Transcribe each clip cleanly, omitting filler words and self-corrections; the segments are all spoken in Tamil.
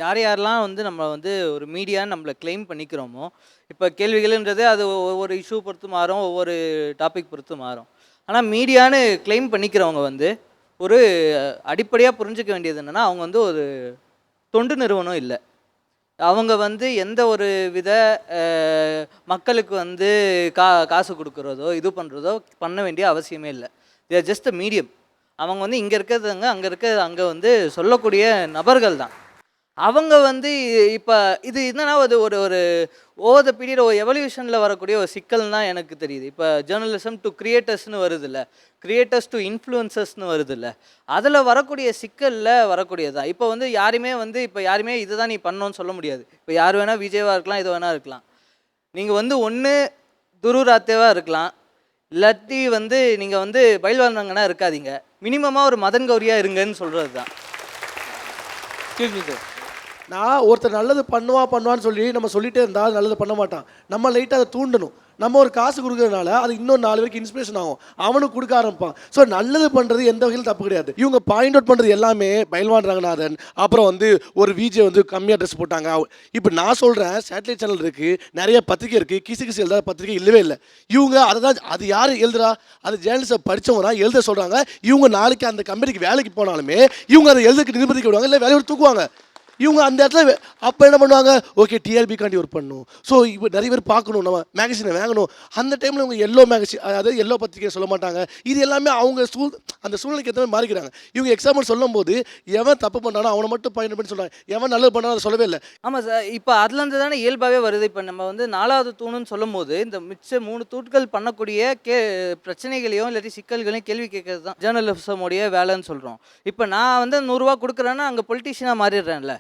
யார் யாரெல்லாம் வந்து நம்ம வந்து ஒரு மீடியான்னு நம்மளை கிளைம் பண்ணிக்கிறோமோ, இப்போ கேள்விகள்ன்றது அது ஒவ்வொரு இஷ்யூ பொறுத்து மாறும், ஒவ்வொரு டாபிக் பொறுத்து மாறும். ஆனால் மீடியான்னு கிளைம் பண்ணிக்கிறவங்க வந்து ஒரு அடிப்படையாக புரிஞ்சுக்க வேண்டியது என்னென்னா, அவங்க வந்து ஒரு தொண்டு நிறுவனம் இல்லை. அவங்க வந்து எந்த ஒரு வித மக்களுக்கு வந்து காசு கொடுக்குறதோ இது பண்ணுறதோ பண்ண வேண்டிய அவசியமே இல்லை. They are just a medium. அவங்க வந்து இங்கே இருக்கிறதுங்க அங்கே வந்து சொல்லக்கூடிய நபர்கள் தான். அவங்க வந்து இப்போ இது என்னன்னா அது ஒரு ஒரு ஓவர் த பீரியட் ஒரு எவல்யூஷனில் வரக்கூடிய ஒரு சிக்கல் தான் எனக்கு தெரியுது. இப்போ ஜேர்னலிசம் டு கிரியேட்டர்ஸ்னு வருது இல்லை, கிரியேட்டர்ஸ் டு இன்ஃப்ளூயன்சர்ஸ்னு வருது இல்லை, அதில் வரக்கூடிய சிக்கலில் வரக்கூடியது தான். இப்போ வந்து யாருமே இதுதான் நீ பண்ணோன்னு சொல்ல முடியாது. இப்போ யார் வேணால் விஜயவாக இருக்கலாம், இது வேணால் இருக்கலாம். நீங்கள் வந்து ஒன்று துருராத்தேவாக இருக்கலாம், இல்லாட்டி வந்து நீங்கள் வந்து பயில்வானங்கன்னா இருக்காதீங்க. மினிமமாக ஒரு மதன் கௌரியாக இருங்கன்னு சொல்கிறது தான். நான் ஒருத்தர் நல்லது பண்ணுவான்னு சொல்லி நம்ம சொல்லிட்டே இருந்தால் அது நல்லது பண்ண மாட்டான். நம்ம லைட்டாக அதை தூண்டணும். நம்ம ஒரு காசு கொடுக்கறதுனால அது இன்னும் 4 பேருக்கு இன்ஸ்பிரேஷன் ஆகும், அவனுக்கு கொடுக்க ஆரம்பிப்பான். ஸோ நல்லது பண்ணுறது எந்த வகையில் தப்பு கிடையாது. இவங்க பாயிண்ட் அவுட் பண்ணுறது எல்லாமே பயில்வான் ரங்கநாதன், அப்புறம் வந்து ஒரு விஜே வந்து கம்மியாக ட்ரெஸ் போட்டாங்க. இப்போ நான் சொல்கிறேன், சேட்டலைட் சேனல் இருக்குது, நிறைய பத்திரிக்கை இருக்குது, கிசு எழுதாத பத்திரிக்கை இல்லவே இல்லை. இவங்க அதை தான், அது யார் எழுதுறா, அது ஜேர்னலிஸ்ட்டை படித்தவங்க தான் எழுத சொல்கிறாங்க. இவங்க நாளைக்கு அந்த கம்பெனிக்கு வேலைக்கு போனாலுமே இவங்க அதை எழுதுக்கு நிர்பந்திக்க விடுவாங்க, இல்லை வேலையோடு தூக்குவாங்க. இவங்க அந்த இடத்துல அப்போ என்ன பண்ணுவாங்க, ஓகே டிஆர்பிக்காண்டி ஒர்க் பண்ணணும், ஸோ இப்போ நிறைய பேர் பார்க்கணும், நம்ம மேகசினை வாங்கணும். அந்த டைமில் இவங்க எல்லோ மேகசின், அதாவது எல்லோ பத்திரிக்கை சொல்ல மாட்டாங்க. இது எல்லாமே அவங்க அந்த சூழ்நிலைக்கு ஏற்ற மாதிரி மாறிக்கிறாங்க. இவங்க எக்ஸாம்பிள் சொல்லும் போது எவன் தப்பு பண்ணானோ அவனை மட்டும் பாயிண்ட் பண்ணி சொல்கிறாங்க, எவன் நல்லது பண்ணானோ அதை சொல்லவே இல்லை. ஆமாம் சார், இப்போ அதுலேருந்து தானே இயல்பாகவே வருது. இப்போ நம்ம வந்து 4வது தூணுன்னு சொல்லும் போது இந்த மிச்ச 3 தூண்கள் பண்ணக்கூடிய பிரச்சனைகளையும் இல்லாட்டி சிக்கல்களையும் கேள்வி கேட்கறது தான் ஜேர்னலிசமுடைய வேலைன்னு சொல்கிறோம். இப்போ நான் வந்து 100 ரூபா கொடுக்குறேன்னா அங்கே பொலிட்டிஷியனாக மாறிடுறேன்ல.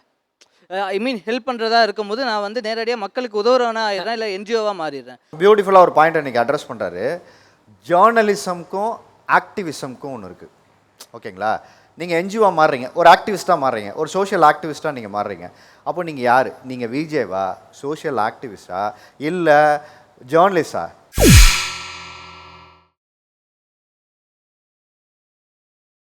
ஐ மீன் ஹெல்ப் பண்ணுறதா இருக்கும்போது நான் வந்து நேரடியாக மக்களுக்கு உதவுறவனா ஆயிடுறேன், இல்லை என்ஜிஓவாக மாறிடுறேன். பியூட்டிஃபுல்லாக ஒரு பாயிண்ட் இன்றைக்கி அட்ரஸ் பண்ணுறாரு. ஜேர்னலிசம்க்கும் ஆக்டிவிசம்க்கும் ஒன்று இருக்குது, ஓகேங்களா? நீங்கள் என்ஜிஓவாக மாறுறீங்க, ஒரு ஆக்டிவிஸ்ட்டாக மாறுறீங்க, ஒரு சோஷியல் ஆக்டிவிஸ்ட்டாக நீங்கள் மாறுறீங்க. அப்போ நீங்கள் யார்? நீங்கள் விஜேவா, சோஷியல் ஆக்டிவிஸ்டா, இல்லை ஜேர்னலிஸ்டா?